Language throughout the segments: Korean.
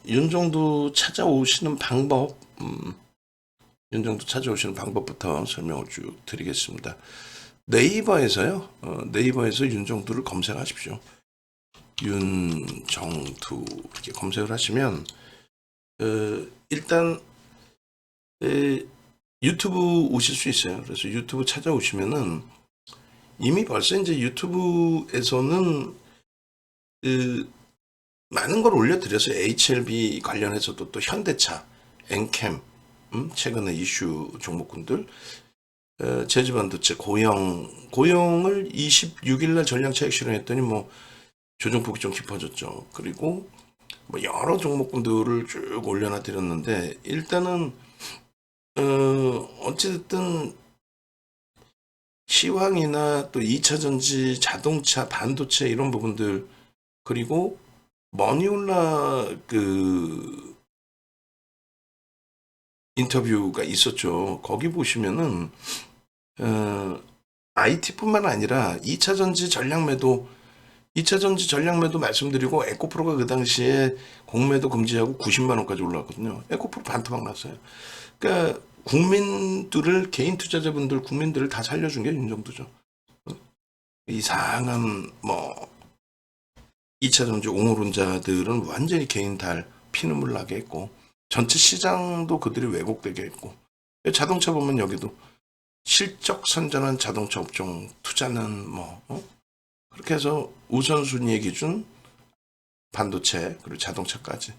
윤정도 찾아오시는 방법, 윤정도 찾아오시는 방법부터 설명을 쭉 드리겠습니다. 네이버에서요, 네이버에서 윤정도를 검색하십시오. 윤정두 이렇게 검색을 하시면 일단 유튜브 오실 수 있어요. 그래서 유튜브 찾아오시면은 이미 벌써 이제 유튜브에서는 많은 걸 올려드려서 HLB 관련해서도 또 현대차, 엔캠, 최근에 이슈 종목군들, 제주반도체, 고영을 26일 날 전량차익 실현했더니 뭐 조정폭이 좀 깊어졌죠. 그리고 뭐 여러 종목군들을 쭉 올려놔 드렸는데 일단은 어찌됐든 시황이나 또 2차 전지, 자동차, 반도체 이런 부분들 그리고 머니올라 인터뷰가 있었죠. 거기 보시면은 IT뿐만 아니라 2차 전지 전략 매도 2차 전지 전략 매도 말씀드리고 에코프로가 그 당시에 공매도 금지하고 90만 원까지 올라왔거든요. 에코프로 반토막 났어요. 그러니까 국민들을 개인 투자자분들 국민들을 다 살려준 게 윤정도죠. 이상한 뭐 2차 전지 옹호론자들은 완전히 개인 달 피눈물 나게 했고 전체 시장도 그들이 왜곡되게 했고 자동차 보면 여기도 실적 선전한 자동차 업종 투자는 뭐 그렇게 해서 우선순위의 기준 반도체 그리고 자동차까지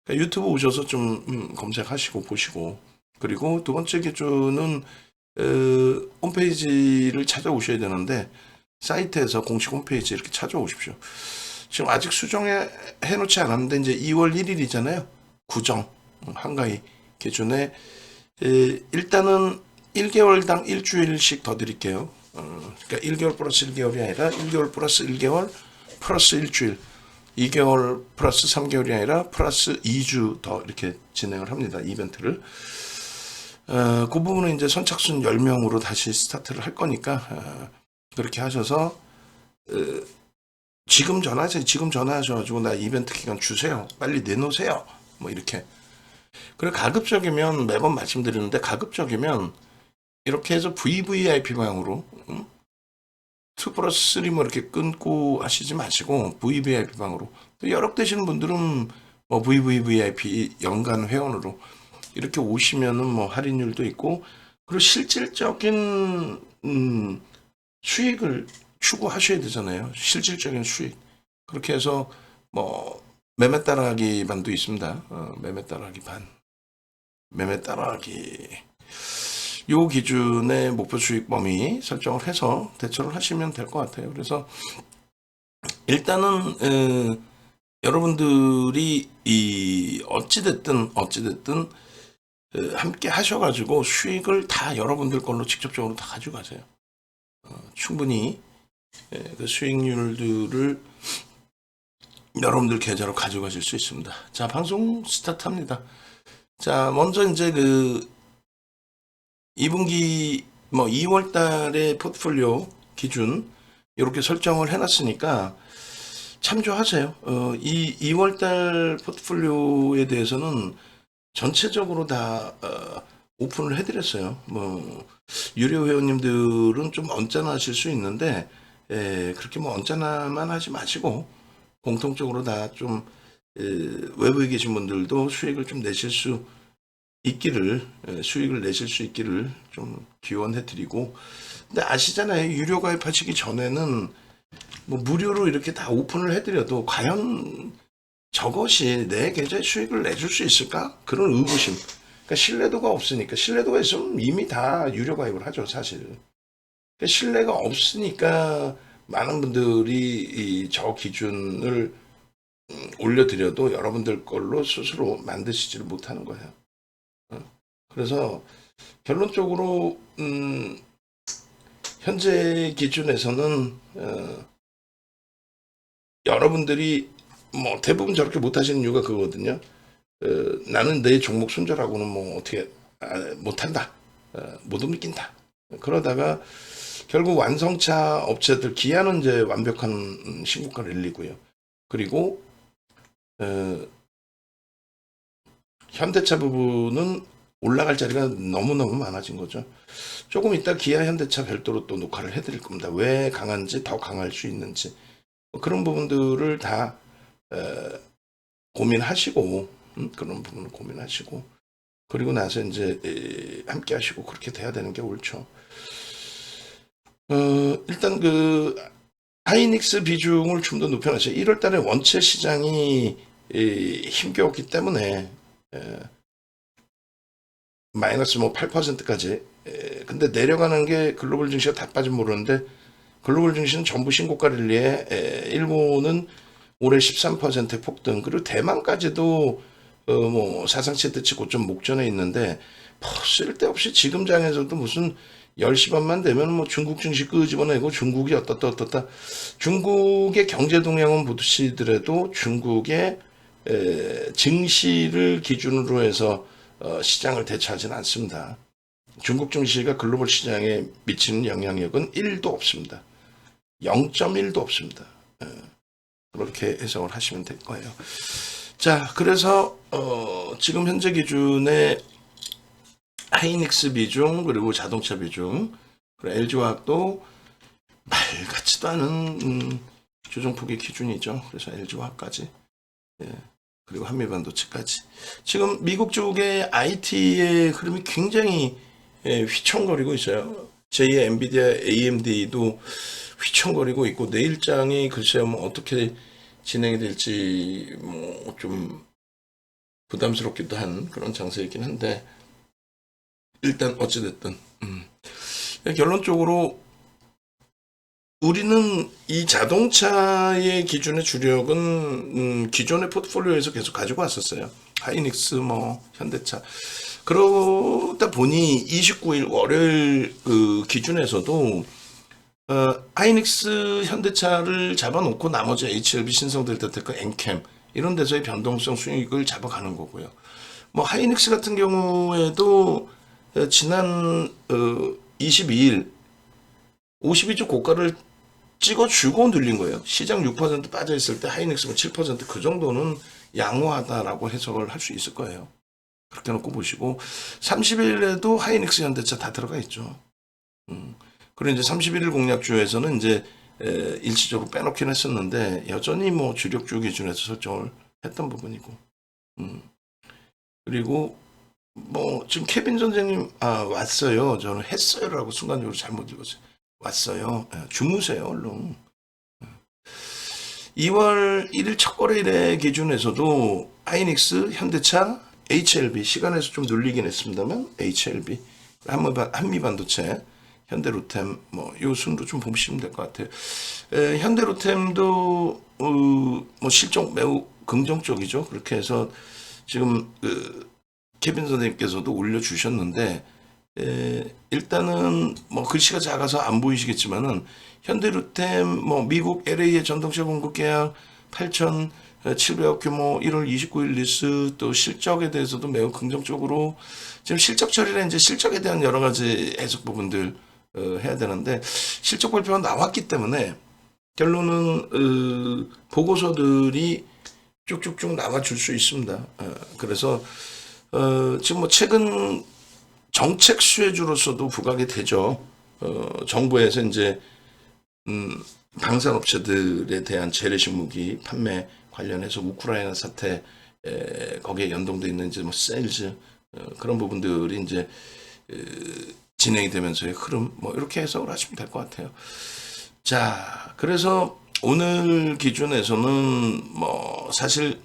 그러니까 유튜브 오셔서 좀 검색하시고 보시고 그리고 두 번째 기준은 홈페이지를 찾아오셔야 되는데 사이트에서 공식 홈페이지 이렇게 찾아오십시오. 지금 아직 수정해 놓지 않았는데 이제 2월 1일이잖아요. 구정 한가위 기준에 일단은 1개월당 일주일씩 더 드릴게요. 그러니까 1개월 플러스 1개월이 아니라 1개월 플러스 1개월 플러스 일주일 2개월 플러스 3개월이 아니라 플러스 2주 더 이렇게 진행을 합니다. 이벤트를. 그 부분은 이제 선착순 10명으로 다시 스타트를 할 거니까 그렇게 하셔서 지금 전화하세요. 지금 전화하셔가지고 나 이벤트 기간 주세요. 빨리 내놓으세요. 뭐 이렇게. 그리고 가급적이면 매번 말씀드리는데 가급적이면 이렇게 해서 VVIP 방으로 2 플러스 3 뭐 이렇게 끊고 하시지 마시고 VVIP 방으로 또 여력 되시는 분들은 뭐 VVVIP 연간 회원으로 이렇게 오시면은 뭐 할인율도 있고 그리고 실질적인 수익을 추구하셔야 되잖아요. 실질적인 수익. 그렇게 해서 뭐 매매 따라하기 반도 있습니다. 매매 따라하기 반. 매매 따라하기 요 기준의 목표 수익 범위 설정을 해서 대처를 하시면 될 것 같아요. 그래서 일단은 여러분들이 이 어찌됐든 함께 하셔가지고 수익을 다 여러분들 걸로 직접적으로 다 가져가세요. 충분히 그 수익률들을 여러분들 계좌로 가져가실 수 있습니다. 자, 방송 스타트합니다. 자, 먼저 이제 2분기 뭐 2월 달에 포트폴리오 기준 이렇게 설정을 해놨으니까 참조하세요. 이 2월 달 포트폴리오에 대해서는 전체적으로 다 오픈을 해드렸어요. 뭐 유료 회원님들은 좀 언짢아하실 수 있는데 그렇게 뭐 언짢아만 하지 마시고 공통적으로 다 좀 외부에 계신 분들도 수익을 좀 내실 수 있기를 수익을 내실 수 있기를 좀 기원해 드리고 근데 아시잖아요. 유료 가입하시기 전에는 뭐 무료로 이렇게 다 오픈을 해드려도 과연 저것이 내 계좌에 수익을 내줄 수 있을까? 그런 의구심. 그러니까 신뢰도가 없으니까 신뢰도가 있으면 이미 다 유료 가입을 하죠, 사실. 그러니까 신뢰가 없으니까 많은 분들이 저 기준을 올려드려도 여러분들 걸로 스스로 만드시지를 못하는 거예요. 그래서 결론적으로 현재 기준에서는 여러분들이 뭐 대부분 저렇게 못하시는 이유가 그거거든요. 나는 내 종목 손절하고는 뭐 어떻게 못한다. 못 움직인다. 그러다가 결국 완성차 업체들 기아는 이제 완벽한 신고가 랠리고요. 그리고 현대차 부분은 올라갈 자리가 너무너무 많아진 거죠. 조금 이따 기아 현대차 별도로 또 녹화를 해드릴 겁니다. 왜 강한지, 더 강할 수 있는지 뭐 그런 부분들을 다 고민하시고 그런 부분을 고민하시고 그리고 나서 이제 함께 하시고 그렇게 돼야 되는 게 옳죠. 일단 그 하이닉스 비중을 좀 더 높여놨어요. 1월 달에 원체 시장이 힘겨웠기 때문에 마이너스 뭐 8%까지. 근데 내려가는 게 글로벌 증시가 다 빠진 모르는데 글로벌 증시는 전부 신고가 랠리에 일본은 올해 13% 폭등 그리고 대만까지도 뭐 사상치 듯이 고점 목전에 있는데 쓸데없이 지금 장에서도 무슨 10시 반만 되면 뭐 중국 증시 끄집어내고 중국이 어떻다 중국의 경제 동향은 보시더라도 중국의 증시를 기준으로 해서 시장을 대처하지는 않습니다. 중국 증시가 글로벌 시장에 미치는 영향력은 1도 없습니다. 0.1도 없습니다. 그렇게 해석을 하시면 될 거예요. 자, 그래서 지금 현재 기준에 하이닉스 비중 그리고 자동차 비중 그리고 LG화학도 말 같지도 않은 조정폭의 기준이죠. 그래서 LG화학까지 그리고 한미반도체까지 지금 미국 쪽의 IT의 흐름이 굉장히 휘청거리고 있어요. 제2의 엔비디아, AMD도 휘청거리고 있고 내일장이 글쎄요 뭐 어떻게 진행이 될지 뭐 좀 부담스럽기도 한 그런 장세이긴 한데 일단 어찌됐든 결론적으로 우리는 이 자동차의 기준의 주력은 기존의 포트폴리오에서 계속 가지고 왔었어요. 하이닉스, 뭐 현대차. 그러다 보니 29일 월요일 그 기준에서도 하이닉스, 현대차를 잡아놓고 나머지 HLB, 신성델타테크, 엔캠 이런 데서의 변동성 수익을 잡아가는 거고요. 뭐 하이닉스 같은 경우에도 지난 22일 52주 고가를 찍어주고 눌린 거예요. 시장 6% 빠져있을 때 하이닉스가 7%그 정도는 양호하다라고 해석을 할 수 있을 거예요. 그렇게 놓고 보시고 30일에도 하이닉스 현대차 다 들어가 있죠. 그리고 이제 31일 공략주에서는 이제 일시적으로 빼놓긴 했었는데 여전히 뭐 주력주 기준에서 설정을 했던 부분이고 그리고 뭐 지금 케빈 선생님 왔어요. 저는 했어요라고 순간적으로 잘못 읽었어요. 왔어요. 주무세요 얼른. 2월 1일 첫 거래일의 기준에서도 하이닉스, 현대차, HLB 시간에서 좀 눌리긴 했습니다만 HLB, 한미반도체, 현대로템 뭐 요 순으로 좀 보시면 될 것 같아요. 현대로템도 뭐 실적 매우 긍정적이죠. 그렇게 해서 지금 케빈 선생님께서도 올려주셨는데 일단은 뭐 글씨가 작아서 안 보이시겠지만은 현대로템 뭐 미국 LA의 전동차 공급 계약 8,700억 규모 1월 29일 리스 또 실적에 대해서도 매우 긍정적으로 지금 실적 처리나 이제 실적에 대한 여러 가지 해석 부분들 해야 되는데 실적 발표가 나왔기 때문에 결론은 보고서들이 쭉쭉쭉 나와줄 수 있습니다. 그래서 지금 뭐 최근 정책 수혜주로서도 부각이 되죠. 정부에서 이제 방산업체들에 대한 재래식 무기 판매 관련해서 우크라이나 사태 거기에 연동돼 있는 이제 뭐 세일즈 그런 부분들이 이제 진행이 되면서의 흐름 뭐 이렇게 해석을 하시면 될 것 같아요. 자, 그래서 오늘 기준에서는 뭐 사실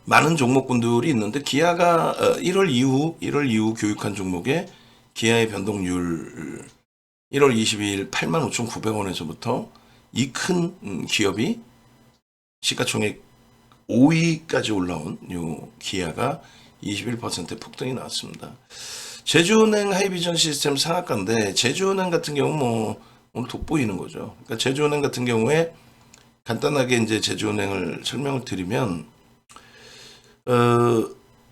많은 종목군들이 있는데 기아가 1월 이후 교육한 종목의 기아의 변동률 1월 22일 85,900원에서부터 이 큰 기업이 시가총액 5위까지 올라온 요 기아가 21% 폭등이 나왔습니다. 제주은행 하이비전 시스템 상한가인데 제주은행 같은 경우 뭐 오늘 돋보이는 거죠. 그러니까 제주은행 같은 경우에 간단하게 이제 제주은행을 설명을 드리면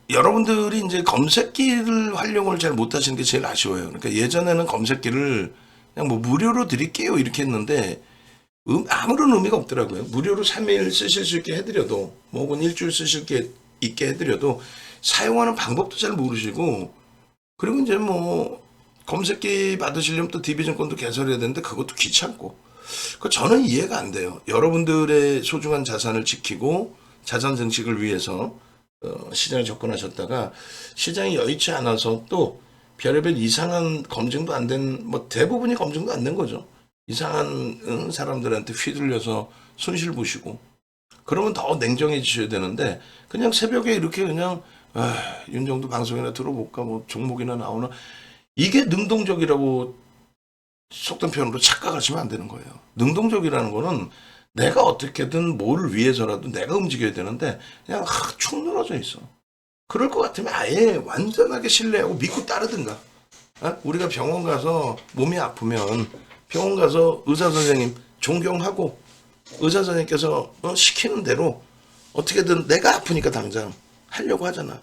여러분들이 이제 검색기를 활용을 잘 못하시는 게 제일 아쉬워요. 그러니까 예전에는 검색기를 그냥 뭐 무료로 드릴게요 이렇게 했는데 아무런 의미가 없더라고요. 무료로 3일 쓰실 수 있게 해드려도 뭐 혹은 일주일 쓰실 게 있게 해드려도 사용하는 방법도 잘 모르시고, 그리고 이제 뭐 검색기 받으시려면 또 DB증권도 개설해야 되는데 그것도 귀찮고, 그 저는 이해가 안 돼요. 여러분들의 소중한 자산을 지키고 자산 증식을 위해서 시장에 접근하셨다가 시장이 여의치 않아서 또 별의별 이상한 검증도 안 된, 뭐 대부분이 검증도 안 된 거죠. 이상한 사람들한테 휘둘려서 손실 보시고, 그러면 더 냉정해지셔야 되는데 그냥 새벽에 이렇게 그냥 윤정도 방송이나 들어볼까, 뭐 종목이나 나오나, 이게 능동적이라고 속된 표현으로 착각하시면 안 되는 거예요. 능동적이라는 거는 내가 어떻게든 뭐를 위해서라도 내가 움직여야 되는데 그냥 축 늘어져 있어. 그럴 것 같으면 아예 완전하게 신뢰하고 믿고 따르든가. 우리가 병원 가서 몸이 아프면 병원 가서 의사 선생님 존경하고 의사 선생님께서 시키는 대로 어떻게든 내가 아프니까 당장 하려고 하잖아.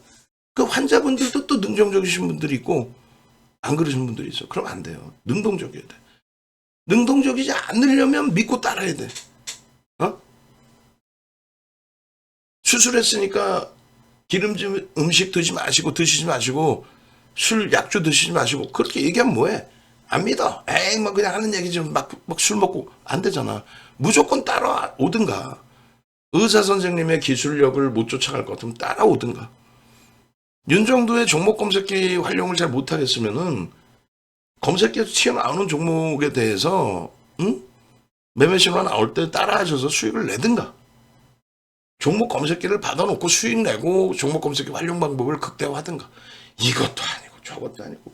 그 환자분들도 또 능동적이신 분들이 있고 안 그러신 분들이 있어. 그럼 안 돼요. 능동적이어야 돼. 능동적이지 않으려면 믿고 따라야 돼. 수술했으니까 기름진 음식 드시지 마시고 술, 약주 드시지 마시고 그렇게 얘기하면 뭐해? 안 믿어. 에이, 뭐 그냥 하는 얘기지. 막 술 먹고 안 되잖아. 무조건 따라오든가. 의사 선생님의 기술력을 못 쫓아갈 것 같으면 따라오든가. 윤정도의 종목 검색기 활용을 잘 못하겠으면은 검색기에서 튀어나오는 종목에 대해서 매매 신호가 나올 때 따라하셔서 수익을 내든가. 종목 검색기를 받아놓고 수익 내고 종목 검색기 활용 방법을 극대화하든가. 이것도 아니고 저것도 아니고.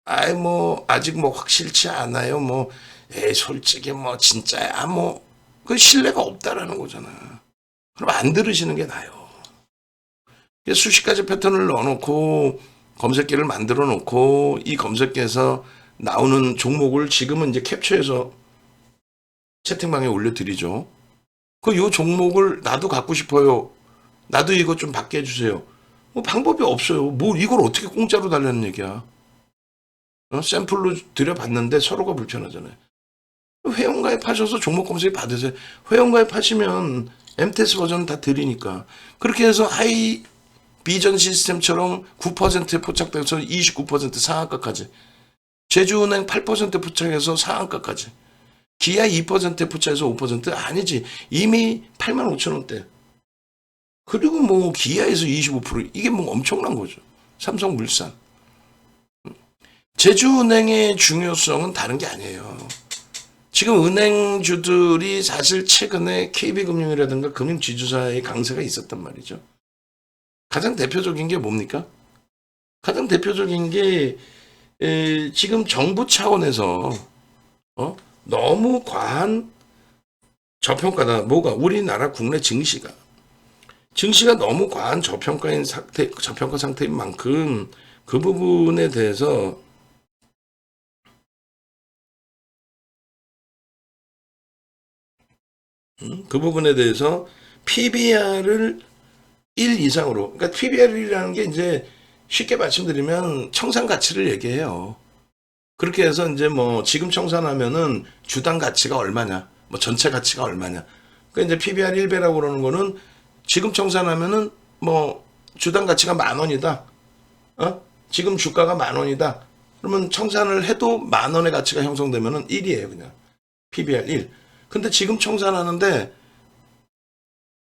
아이 뭐 아직 뭐 확실치 않아요. 뭐 에이 솔직히 뭐 진짜야 뭐 그 신뢰가 없다라는 거잖아. 그럼 안 들으시는 게 나아요. 수십 가지 패턴을 넣어놓고 검색기를 만들어 놓고 이 검색기에서 나오는 종목을 지금은 이제 캡처해서 채팅방에 올려드리죠. 요 종목을 나도 갖고 싶어요. 나도 이거 좀 받게 해주세요. 뭐 방법이 없어요. 뭐 이걸 어떻게 공짜로 달라는 얘기야. 샘플로 들여봤는데 서로가 불편하잖아요. 회원가입하셔서 종목 검색 받으세요. 회원가입하시면 MTS 버전 다 드리니까. 그렇게 해서 하이 비전 시스템처럼 9%에 포착돼서 29% 상한가까지. 제주은행 8% 포착해서 상한가까지. 기아 2%에 포착해서 5% 아니지. 이미 85,000원대. 그리고 뭐 기아에서 25% 이게 뭐 엄청난 거죠. 삼성물산. 제주은행의 중요성은 다른 게 아니에요. 지금 은행주들이 사실 최근에 KB금융이라든가 금융지주사의 강세가 있었단 말이죠. 가장 대표적인 게 뭡니까? 가장 대표적인 게 지금 정부 차원에서 너무 과한 저평가다. 뭐가? 우리나라 국내 증시가 너무 과한 저평가 상태인 만큼 그 부분에 대해서 PBR을 1 이상으로, 그러니까 PBR이라는 게 이제 쉽게 말씀드리면 청산 가치를 얘기해요. 그렇게 해서 이제 뭐 지금 청산하면은 주당 가치가 얼마냐, 뭐 전체 가치가 얼마냐. 그러니까 이제 PBR 1배라고 그러는 거는 지금 청산하면은 뭐 주당 가치가 10,000원이다. 지금 주가가 10,000원이다. 그러면 청산을 해도 10,000원의 가치가 형성되면은 1이에요, 그냥. PBR 1. 근데 지금 청산하는데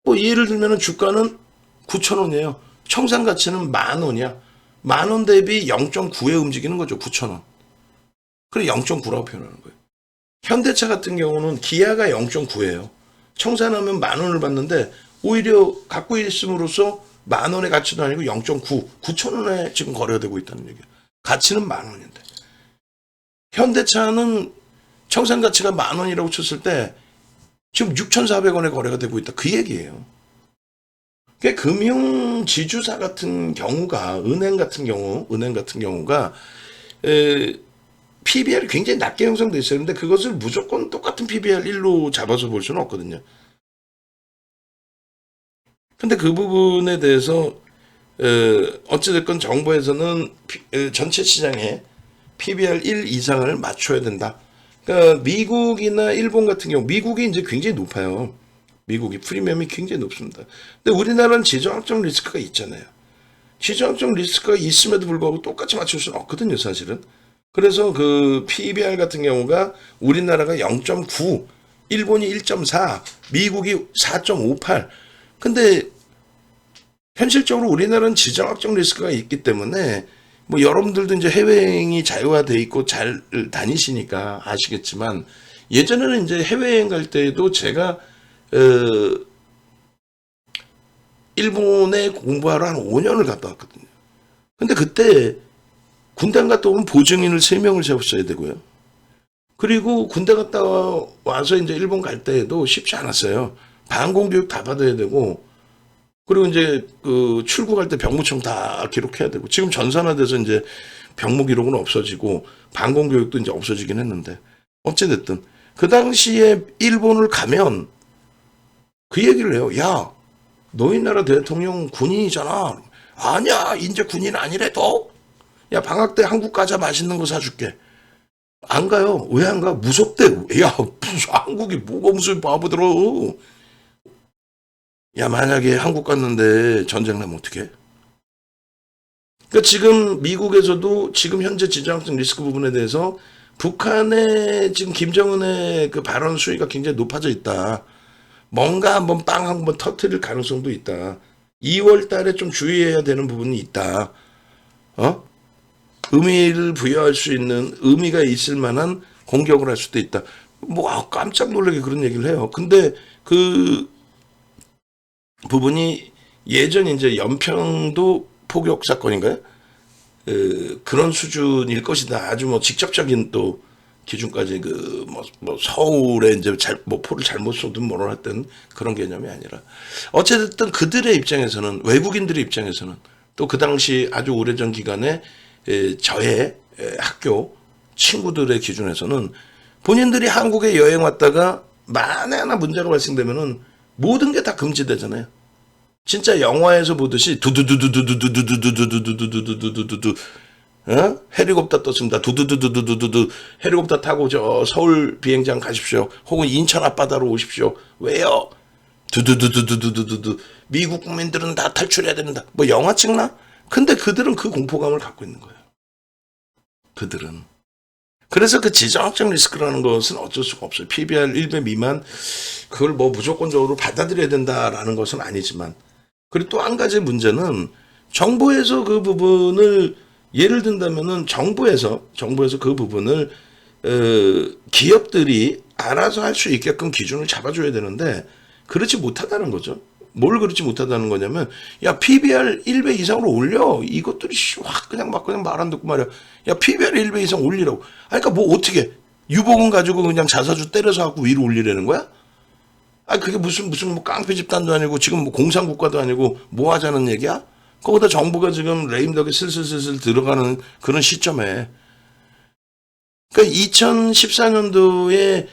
뭐 예를 들면은 주가는 9,000원이에요. 청산 가치는 10,000원이야. 10,000원 대비 0.9에 움직이는 거죠. 9,000원. 그래 0.9라고 표현하는 거예요. 현대차 같은 경우는 기아가 0.9예요. 청산하면 10,000원을 받는데 오히려 갖고 있음으로써 10,000원의 가치도 아니고 0.9, 9,000원에 지금 거래가 되고 있다는 얘기예요. 가치는 10,000원인데. 현대차는 청산 가치가 10,000원이라고 쳤을 때 지금 6,400원에 거래가 되고 있다. 그 얘기예요. 금융 지주사 같은 경우가 은행 같은 경우가 PBR이 굉장히 낮게 형성돼 있어요. 근데 그것을 무조건 똑같은 PBR 1로 잡아서 볼 수는 없거든요. 근데 그 부분에 대해서 어찌됐건 정부에서는 전체 시장에 PBR 1 이상을 맞춰야 된다. 그러니까 미국이나 일본 같은 경우, 미국이 이제 굉장히 높아요. 미국이 프리미엄이 굉장히 높습니다. 근데 우리나라는 지정학적 리스크가 있잖아요. 지정학적 리스크가 있음에도 불구하고 똑같이 맞출 수는 없거든요, 사실은. 그래서 그 PBR 같은 경우가 우리나라가 0.9, 일본이 1.4, 미국이 4.58. 근데 현실적으로 우리나라는 지정학적 리스크가 있기 때문에 뭐 여러분들도 이제 해외여행이 자유화돼 있고 잘 다니시니까 아시겠지만 예전에는 이제 해외여행 갈 때도 제가 일본에 공부하러 한 5년을 갔다 왔거든요. 근데 그때 군대 갔다 오면 보증인을 3명을 세웠어야 되고요. 그리고 군대 갔다 와서 이제 일본 갈 때에도 쉽지 않았어요. 방공교육 다 받아야 되고, 그리고 이제 그 출국할 때 병무청 다 기록해야 되고, 지금 전산화돼서 이제 병무 기록은 없어지고, 방공교육도 이제 없어지긴 했는데, 어찌됐든, 그 당시에 일본을 가면 그 얘기를 해요. 야, 너희 나라 대통령 군인이잖아. 아니야, 이제 군인 아니래도. 야, 방학 때 한국 가자, 맛있는 거 사줄게. 안 가요. 왜 안 가? 무섭대. 야, 한국이 뭐가 무슨 바보들어. 야, 만약에 한국 갔는데 전쟁 나면 어떡해? 그러니까 지금 미국에서도 지금 현재 지정학적 리스크 부분에 대해서 북한의 지금 김정은의 그 발언 수위가 굉장히 높아져 있다. 뭔가 한번 빵 한번 터트릴 가능성도 있다. 2월 달에 좀 주의해야 되는 부분이 있다. 어? 의미를 부여할 수 있는, 의미가 있을 만한 공격을 할 수도 있다. 뭐 깜짝 놀라게 그런 얘기를 해요. 근데 그 부분이 예전 이제 연평도 포격 사건인가요? 그런 수준일 것이다. 아주 뭐 직접적인 또 기준까지 그 뭐 서울에 이제 뭐 포를 잘못 쏘든 뭐를 했든 그런 개념이 아니라 어쨌든 그들의 입장에서는, 외국인들의 입장에서는 또 그 당시 아주 오래전 기간에 저의 학교 친구들의 기준에서는 본인들이 한국에 여행 왔다가 만에 하나 문제가 발생되면은 모든 게 다 금지되잖아요. 진짜 영화에서 보듯이 두두두두두두두두두두두두두두두두 헬리콥터 떴습니다. 두두두두두두두 헬리콥터 타고 저 서울 비행장 가십시오. 혹은 인천 앞바다로 오십시오. 왜요? 두두두두두두두두 미국 국민들은 다 탈출해야 된다. 뭐 영화 찍나? 근데 그들은 그 공포감을 갖고 있는 거예요. 그들은. 그래서 그 지정학적 리스크라는 것은 어쩔 수가 없어요. PBR 1배 미만 그걸 뭐 무조건적으로 받아들여야 된다라는 것은 아니지만, 그리고 또 한 가지 문제는 정부에서 그 부분을 예를 든다면은 정부에서 그 부분을 기업들이 알아서 할 수 있게끔 기준을 잡아줘야 되는데 그렇지 못하다는 거죠. 뭘 그렇지 못하다는 거냐면, 야, PBR 1배 이상으로 올려. 이것들이 확 그냥 말 안 듣고 말이야. 야, PBR 1배 이상 올리라고. 그러니까 뭐 어떻게 유보금 가지고 그냥 자사주 때려서 갖고 위로 올리라는 거야? 아, 그게 무슨 뭐 깡패 집단도 아니고 지금 뭐 공산국가도 아니고 뭐 하자는 얘기야? 거기다 정부가 지금 레임덕에 슬슬 들어가는 그런 시점에, 그러니까 2014년도에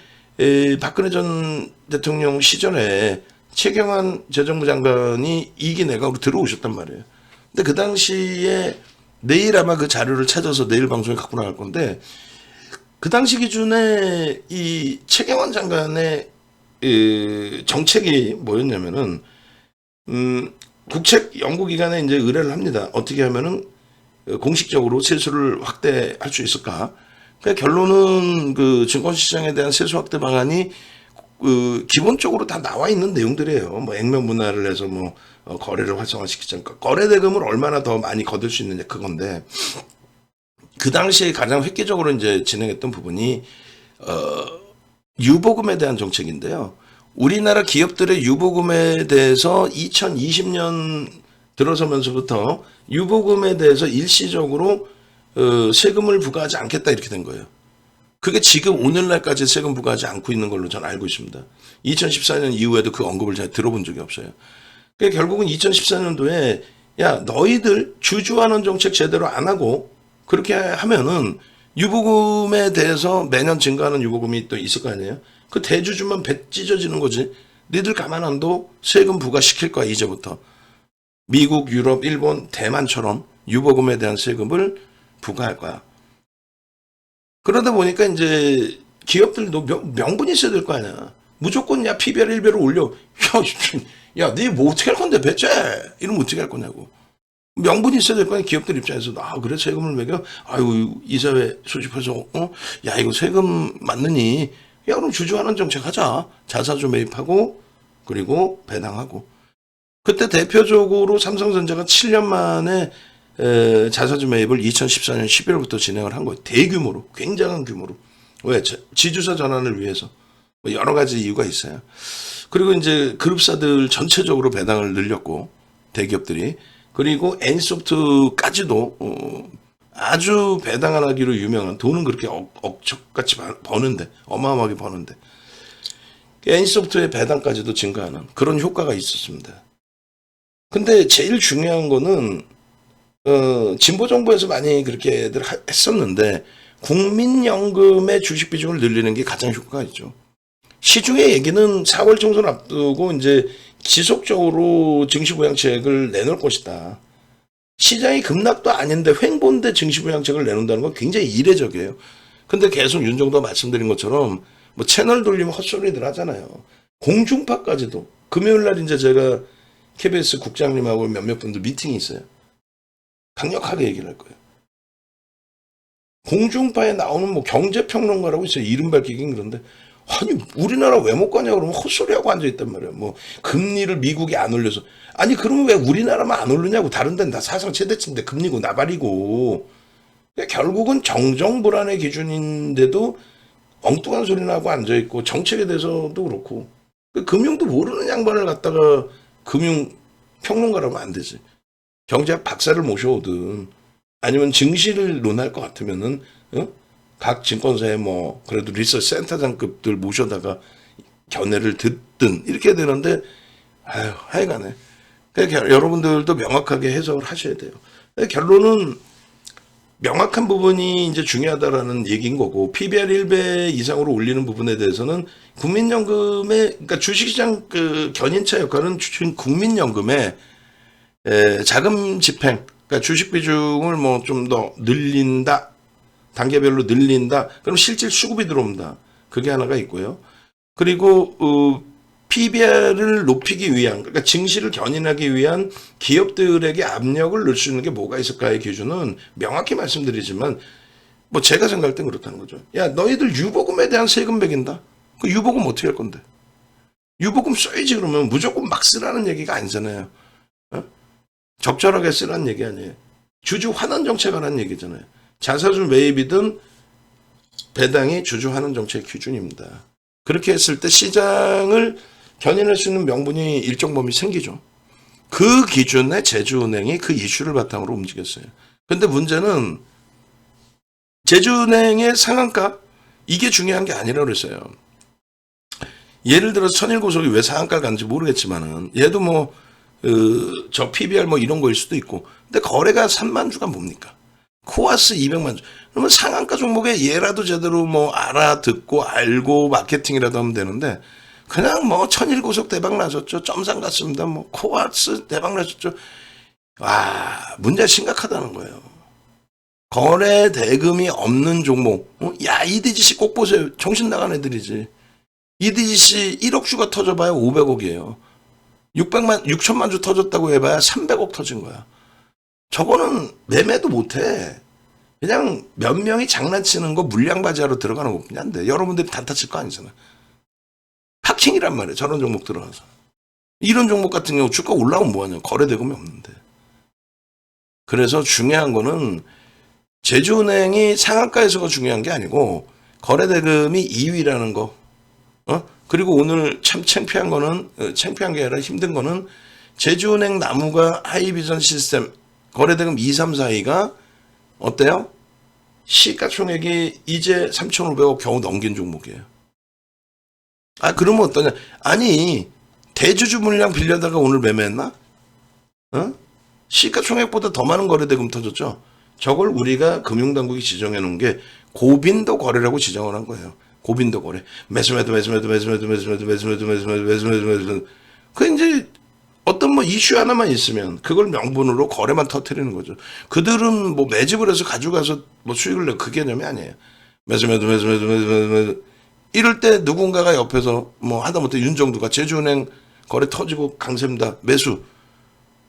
박근혜 전 대통령 시절에 최경환 재정부 장관이 2기 내각으로 들어오셨단 말이에요. 근데 그 당시에 내일 아마 그 자료를 찾아서 내일 방송에 갖고 나갈 건데, 그 당시 기준에 이 최경환 장관의 정책이 뭐였냐면은 국책 연구기관에 이제 의뢰를 합니다. 어떻게 하면은 공식적으로 세수를 확대할 수 있을까? 그러니까 결론은 그 증권시장에 대한 세수 확대 방안이 그 기본적으로 다 나와 있는 내용들이에요. 뭐 액면 분할을 해서 뭐 거래를 활성화시키자. 거래 대금을 얼마나 더 많이 거둘 수 있느냐 그건데, 그 당시에 가장 획기적으로 이제 진행했던 부분이 유보금에 대한 정책인데요. 우리나라 기업들의 유보금에 대해서 2020년 들어서면서부터 유보금에 대해서 일시적으로 세금을 부과하지 않겠다 이렇게 된 거예요. 그게 지금 오늘날까지 세금 부과하지 않고 있는 걸로 저는 알고 있습니다. 2014년 이후에도 그 언급을 제가 들어본 적이 없어요. 그러니까 결국은 2014년도에 야, 너희들 주주환원 정책 제대로 안 하고 그렇게 하면은 유보금에 대해서 매년 증가하는 유보금이 또 있을 거 아니에요. 그 대주주만 배 찢어지는 거지. 니들 가만 안 둬 세금 부과시킬 거야 이제부터. 미국, 유럽, 일본, 대만처럼 유보금에 대한 세금을 부과할 거야. 그러다 보니까 이제 기업들도 명분이 있어야 될 거 아니야. 무조건 야 PBR 1배로 올려. 야, 네 뭐 어떻게 할 건데 배째? 이러면 어떻게 할 거냐고. 명분이 있어야 될 거 아니야. 기업들 입장에서. 아, 그래 세금을 매겨? 아유, 이사회 소집해서 야, 이거 세금 맞느니? 야, 그럼 주주환원 정책 하자. 자사주 매입하고 그리고 배당하고. 그때 대표적으로 삼성전자가 7년 만에 자사주 매입을 2014년 11월부터 진행을 한 거예요. 대규모로, 굉장한 규모로. 왜? 지주사 전환을 위해서. 뭐 여러 가지 이유가 있어요. 그리고 이제 그룹사들 전체적으로 배당을 늘렸고, 대기업들이. 그리고 N소프트까지도 아주 배당 안 하기로 유명한, 돈은 그렇게 억척같이 버는데, 어마어마하게 버는데, N소프트의 배당까지도 증가하는 그런 효과가 있었습니다. 근데 제일 중요한 거는 진보 정부에서 많이 그렇게들 했었는데 국민연금의 주식 비중을 늘리는 게 가장 효과가 있죠. 시중의 얘기는 4월 총선 앞두고 이제 지속적으로 증시부양책을 내놓을 것이다. 시장이 급락도 아닌데 횡보인데 증시부양책을 내놓는다는 건 굉장히 이례적이에요. 근데 계속 윤정도 말씀드린 것처럼 뭐 채널 돌리면 헛소리들 하잖아요. 공중파까지도. 금요일 날 이제 제가 KBS 국장님하고 몇몇 분들 미팅이 있어요. 강력하게 얘기를 할 거예요. 공중파에 나오는 뭐 경제평론가라고 있어요. 이름 밝히긴 그런데. 아니, 우리나라 왜 못 가냐 그러면 헛소리하고 앉아있단 말이에요. 뭐, 금리를 미국이 안 올려서. 아니, 그러면 왜 우리나라만 안 오르냐고. 다른 데는 다 사상 최대치인데 금리고 나발이고. 결국은 정정불안의 기준인데도 엉뚱한 소리나 하고 앉아있고, 정책에 대해서도 그렇고. 금융도 모르는 양반을 갖다가 금융 평론가라면 안 되지. 경제학 박사를 모셔오든 아니면 증시를 논할 것 같으면은 각 증권사에 뭐 그래도 리서치 센터장급들 모셔다가 견해를 듣든 이렇게 되는데 아유 하여간에 그러니까 여러분들도 명확하게 해석을 하셔야 돼요. 결론은 명확한 부분이 이제 중요하다라는 얘기인 거고 PBR 1배 이상으로 올리는 부분에 대해서는 국민연금의 그러니까 주식시장 그 견인차 역할은 국민연금의 자금 집행 그러니까 주식 비중을 뭐 좀 더 늘린다 단계별로 늘린다 그럼 실질 수급이 들어옵니다. 그게 하나가 있고요. 그리고 PBR을 높이기 위한 그러니까 증시를 견인하기 위한 기업들에게 압력을 넣을 수 있는 게 뭐가 있을까의 기준은 명확히 말씀드리지만 뭐 제가 생각할 땐 그렇다는 거죠. 야 너희들 유보금에 대한 세금 매긴다. 그 유보금 어떻게 할 건데? 유보금 써야지 그러면 무조건 막 쓰라는 얘기가 아니잖아요. 적절하게 쓰라는 얘기 아니에요. 주주 환원 정책하라는 얘기잖아요. 자사주 매입이든 배당이 주주 환원 정책 기준입니다. 그렇게 했을 때 시장을 견인할 수 있는 명분이 일정 범위 생기죠. 그 기준에 제주은행이 그 이슈를 바탕으로 움직였어요. 근데 문제는 제주은행의 상한가 이게 중요한 게 아니라고 그랬어요. 예를 들어서 천일고속이 왜 상한가를 갔는지 모르겠지만은 얘도 뭐 저 PBR 뭐 이런 거일 수도 있고 근데 거래가 3만 주가 뭡니까? 코아스 200만 주. 그러면 상한가 종목에 얘라도 제대로 뭐 알아듣고 알고 마케팅이라도 하면 되는데 그냥 뭐 천일고속 대박 나셨죠. 점상 갔습니다. 뭐 코아스 대박 나셨죠. 와 문제가 심각하다는 거예요. 거래 대금이 없는 종목. 야 EDGC 꼭 보세요. 정신 나간 애들이지. EDGC 1억 주가 터져봐야 500억이에요. 6천만 주 터졌다고 해봐야 300억 터진 거야. 저거는 매매도 못해. 그냥 몇 명이 장난치는 거 물량바지하러 들어가는 것뿐이 안 돼. 여러분들이 단타 칠 거 아니잖아. 파킹이란 말이야. 저런 종목 들어가서. 이런 종목 같은 경우 주가 올라오면 뭐하냐. 거래대금이 없는데. 그래서 중요한 거는 제주은행이 상한가에서가 중요한 게 아니고 거래대금이 2위라는 거. 그리고 오늘 참 창피한 거는 창피한 게 아니라 힘든 거는 제주은행 나무가 하이비전 시스템 거래대금 2, 3, 4위가 어때요? 시가총액이 이제 3,500억 겨우 넘긴 종목이에요. 아 그러면 어떠냐? 아니 대주주 물량 빌려다가 오늘 매매했나? 시가총액보다 더 많은 거래대금 터졌죠. 저걸 우리가 금융당국이 지정해 놓은 게 고빈도 거래라고 지정을 한 거예요. 고빈도 거래. 매수매도. 그 이제 어떤 뭐 이슈 하나만 있으면 그걸 명분으로 거래만 터뜨리는 거죠. 그들은 뭐 매집을 해서 가져가서 뭐 수익을 내 그 개념이 아니에요. 매수매도. 이럴 때 누군가가 옆에서 뭐 하다못해 윤정두가 제주은행 거래 터지고 강세입니다. 매수.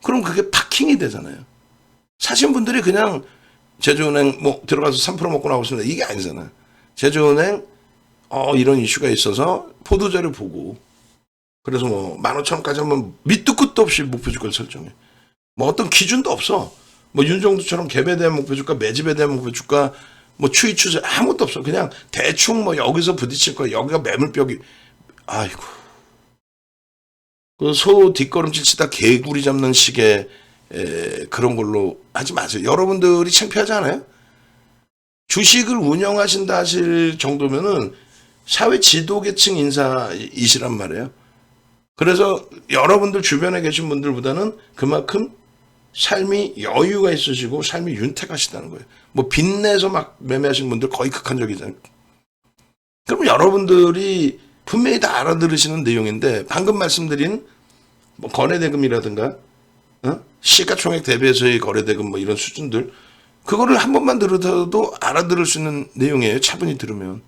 그럼 그게 파킹이 되잖아요. 사신 분들이 그냥 제주은행 뭐 들어가서 3% 먹고 나오습니다. 이게 아니잖아요. 제주은행 이런 이슈가 있어서 보도자료 보고 그래서 뭐 15,000원까지 하면 밑도 끝도 없이 목표주가를 설정해. 뭐 어떤 기준도 없어. 뭐 윤정두처럼 갭에 대한 목표주가, 매집에 대한 목표주가, 뭐 추이 추세 아무것도 없어. 그냥 대충 뭐 여기서 부딪힐 거야. 여기가 매물벽이. 아이고. 그 소 뒷걸음질 치다 개구리 잡는 식의 그런 걸로 하지 마세요. 여러분들이 창피하지 않아요? 주식을 운영하신다 하실 정도면은 사회 지도계층 인사이시란 말이에요. 그래서 여러분들 주변에 계신 분들보다는 그만큼 삶이 여유가 있으시고 삶이 윤택하시다는 거예요. 뭐 빚내서 막 매매하시는 분들 거의 극한적이잖아요. 그럼 여러분들이 분명히 다 알아들으시는 내용인데 방금 말씀드린 뭐 거래대금이라든가 시가총액 대비해서의 거래대금 뭐 이런 수준들 그거를 한 번만 들어도 알아들을 수 있는 내용이에요. 차분히 들으면.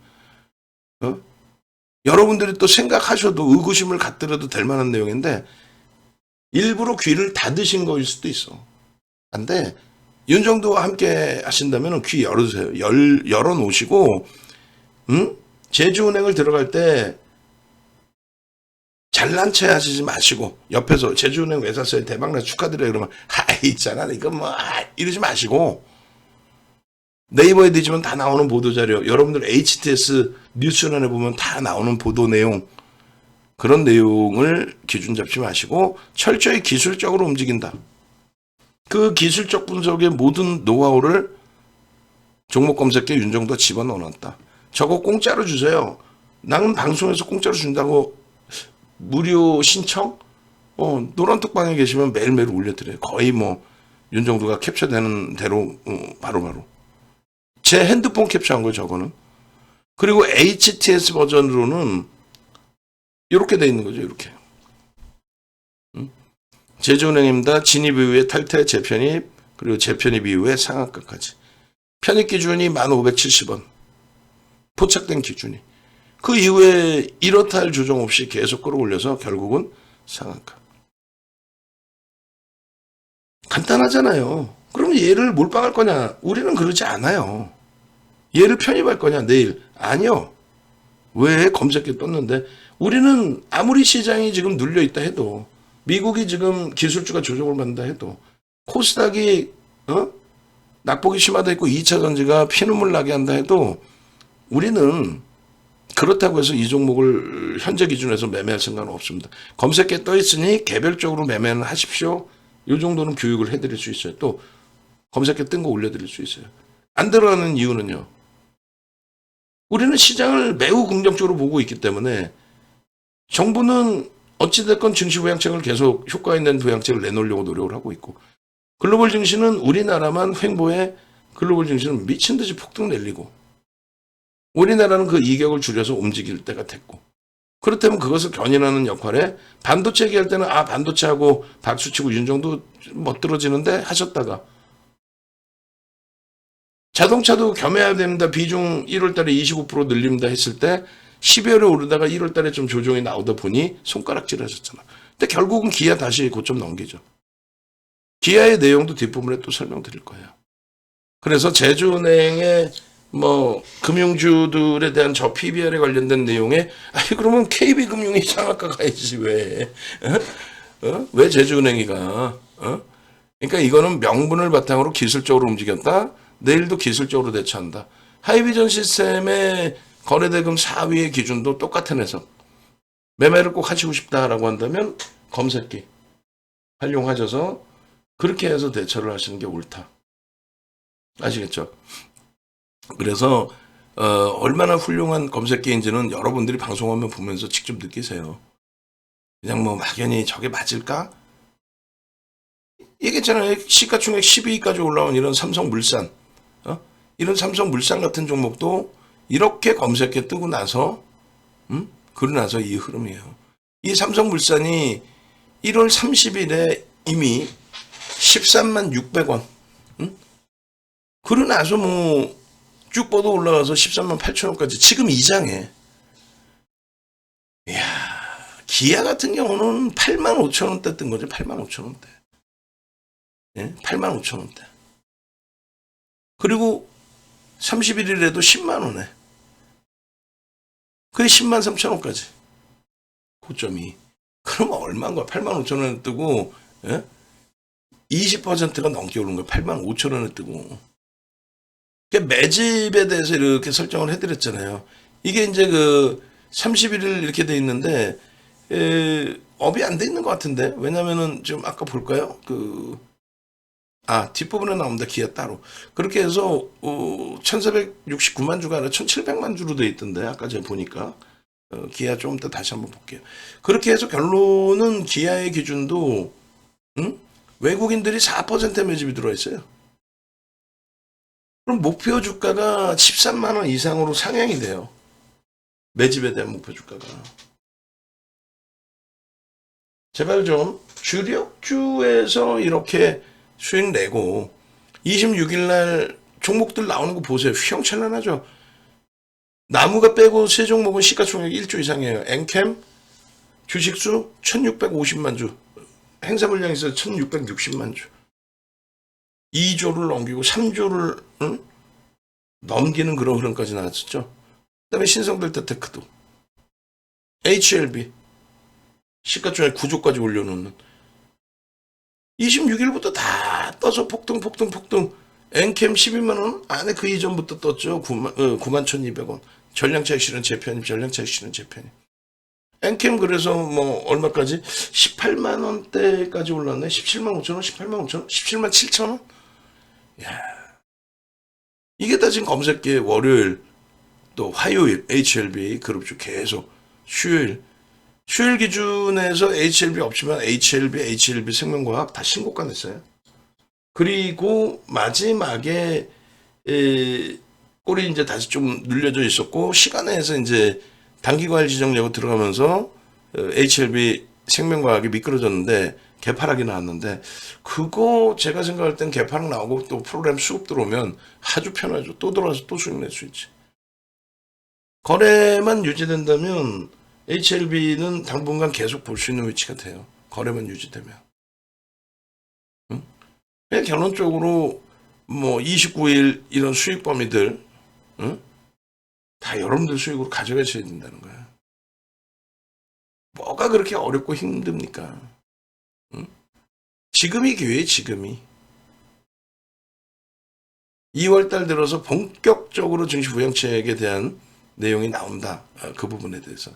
여러분들이 또 생각하셔도 의구심을 갖더라도 될 만한 내용인데 일부러 귀를 닫으신 거일 수도 있어. 안 돼. 윤정도와 함께 하신다면 귀 열어주세요. 열어놓으시고 제주은행을 들어갈 때 잘난 체 하시지 마시고 옆에서 제주은행 왜 샀어요? 대박나 축하드려요. 그러면 있잖아. 이거 뭐 이러지 마시고 네이버에 뒤지면 다 나오는 보도자료 여러분들 HTS 뉴스런에 보면 다 나오는 보도 내용 그런 내용을 기준 잡지 마시고 철저히 기술적으로 움직인다. 그 기술적 분석의 모든 노하우를 종목 검색기에 윤정도 집어넣어놨다. 저거 공짜로 주세요. 나는 방송에서 공짜로 준다고 무료 신청? 노란톡방에 계시면 매일매일 올려드려요. 거의 뭐 윤정도가 캡처되는 대로 바로바로. 제 핸드폰 캡처한 거예요. 저거는. 그리고 HTS 버전으로는 이렇게 돼 있는 거죠. 이렇게. 제주은행입니다. 진입 이후에 탈퇴, 재편입, 그리고 재편입 이후에 상한가까지. 편입 기준이 1,570원. 포착된 기준이. 그 이후에 이렇다 할 조정 없이 계속 끌어올려서 결국은 상한가. 간단하잖아요. 그럼 얘를 몰빵할 거냐? 우리는 그러지 않아요. 얘를 편입할 거냐? 내일. 아니요. 왜 검색기 떴는데 우리는 아무리 시장이 지금 눌려있다 해도 미국이 지금 기술주가 조정을 받는다 해도 코스닥이 낙폭이 심하다 했고 2차 전지가 피눈물 나게 한다 해도 우리는 그렇다고 해서 이 종목을 현재 기준에서 매매할 생각은 없습니다. 검색기에 떠 있으니 개별적으로 매매는 하십시오. 이 정도는 교육을 해드릴 수 있어요. 또 검색기에 뜬 거 올려드릴 수 있어요. 안 들어가는 이유는요. 우리는 시장을 매우 긍정적으로 보고 있기 때문에 정부는 어찌됐건 증시 부양책을 계속 효과 있는 부양책을 내놓으려고 노력을 하고 있고 글로벌 증시는 우리나라만 횡보해 글로벌 증시는 미친 듯이 폭등 내리고 우리나라는 그 이격을 줄여서 움직일 때가 됐고 그렇다면 그것을 견인하는 역할에 반도체 얘기할 때는 반도체하고 박수치고 윤정도 멋들어지는데 하셨다가 자동차도 겸해야 됩니다. 비중 1월달에 25% 늘립니다 했을 때 12월에 오르다가 1월달에 좀 조정이 나오다 보니 손가락질 하셨잖아. 근데 결국은 기아 다시 고점 넘기죠. 기아의 내용도 뒷부분에 또 설명드릴 거예요. 그래서 제주은행의 뭐 금융주들에 대한 저 PBR에 관련된 내용에 그러면 KB금융이 상한가 가야지 왜? 왜 제주은행이가? 그러니까 이거는 명분을 바탕으로 기술적으로 움직였다. 내일도 기술적으로 대처한다. 하이비전 시스템의 거래대금 4위의 기준도 똑같은 해석. 매매를 꼭 하시고 싶다라고 한다면 검색기 활용하셔서 그렇게 해서 대처를 하시는 게 옳다. 아시겠죠? 그래서 얼마나 훌륭한 검색기인지는 여러분들이 방송하면 보면서 직접 느끼세요. 그냥 뭐 막연히 저게 맞을까? 얘기했잖아요. 시가총액 12위까지 올라온 이런 삼성물산 이런 삼성물산 같은 종목도 이렇게 검색해 뜨고 나서 그러고 나서 이 흐름이에요. 이 삼성물산이 1월 30일에 이미 13만 600원 그러고 나서 뭐 쭉 뻗어 올라가서 13만 8천 원까지 지금 이장해. 기아 같은 경우는 85,000원대 뜬 거죠. 85,000원대. 예? 85,000원대. 그리고 31일에도 10만 원에. 그게 10만 3천 원까지. 고점이. 그러면 얼마인가? 85,000원에 뜨고, 예? 20%가 넘게 오른 거야. 85,000원에 뜨고. 그러니까 매집에 대해서 이렇게 설정을 해드렸잖아요. 이게 이제 그 31일 이렇게 돼 있는데, 업이 안 돼 있는 것 같은데. 왜냐면은 좀 아까 볼까요? 뒷부분에 나옵니다. 기아 따로. 그렇게 해서 1469만 주가 아니라 1700만 주로 돼 있던데. 아까 제가 보니까. 기아 좀 더 다시 한번 볼게요. 그렇게 해서 결론은 기아의 기준도 외국인들이 4% 매집이 들어와 있어요. 그럼 목표 주가가 13만 원 이상으로 상향이 돼요. 매집에 대한 목표 주가가. 제발 좀 주력주에서 이렇게 수익 내고 26일 날 종목들 나오는 거 보세요. 휘황찬란하죠. 나무가 빼고 세 종목은 시가총액 1조 이상이에요. 엔캠 주식수 1650만 주. 행사 물량이 있어서 1660만 주. 2조를 넘기고 3조를 넘기는 그런 흐름까지 나왔었죠. 그 다음에 신성델타테크도 HLB 시가총액 9조까지 올려놓는 26일부터 다 떠서 폭등. 엔캠 12만원 안에 그 이전부터 떴죠. 91,200원. 전량차익 실현 재편입. 엔캠 그래서 뭐 얼마까지? 18만원대까지 올랐네. 17만 5천원, 18만 5천원, 17만 7천원? 야, 이게 다 지금 검색기에 월요일 또 화요일 HLB 그룹주 계속 수요일 기준에서 HLB 없지만 HLB 생명과학 다 신고가 냈어요. 그리고 마지막에 꼴이 이제 다시 좀 눌려져 있었고 시간에서 이제 단기과열 지정되고 들어가면서 HLB 생명과학이 미끄러졌는데 개파락이 나왔는데 그거 제가 생각할 땐 개파락 나오고 또 프로그램 수급 들어오면 아주 편하죠. 또 들어와서 또 수익 낼 수 있지. 거래만 유지된다면 HLB는 당분간 계속 볼 수 있는 위치가 돼요. 거래만 유지되면. 결론적으로 뭐 29일 이런 수익 범위들 다 여러분들 수익으로 가져가셔야 된다는 거야. 뭐가 그렇게 어렵고 힘듭니까? 지금이 기회예요. 지금이. 2월달 들어서 본격적으로 증시 부양책에 대한 내용이 나온다. 그 부분에 대해서.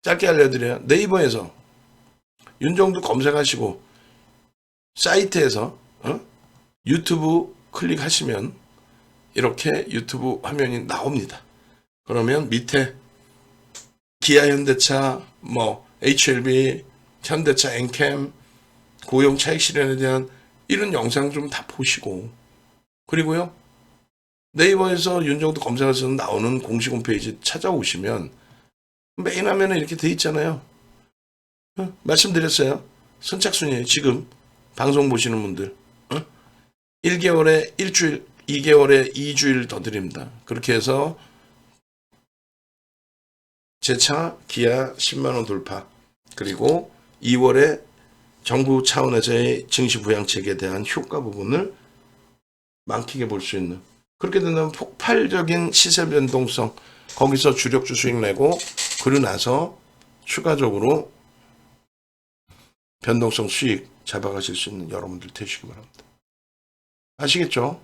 짧게 알려드려요. 네이버에서 윤정두 검색하시고 사이트에서 유튜브 클릭하시면 이렇게 유튜브 화면이 나옵니다. 그러면 밑에 기아 현대차, HLB, 현대차 엔캠, 고용 차익 실현에 대한 이런 영상 좀 다 보시고 그리고요 네이버에서 윤정두 검색해서 나오는 공식 홈페이지 찾아오시면 메인 화면에 이렇게 돼 있잖아요. 말씀드렸어요. 선착순이에요. 지금 방송 보시는 분들 1개월에 일주일, 2개월에 2주일 더 드립니다. 그렇게 해서 제 차 기아 10만원 돌파 그리고 2월에 정부 차원에서의 증시 부양책에 대한 효과 부분을 만끽해 볼 수 있는 그렇게 된다면 폭발적인 시세 변동성 거기서 주력주 수익 내고 그러고 나서 추가적으로 변동성 수익 잡아가실 수 있는 여러분들 되시기 바랍니다. 아시겠죠?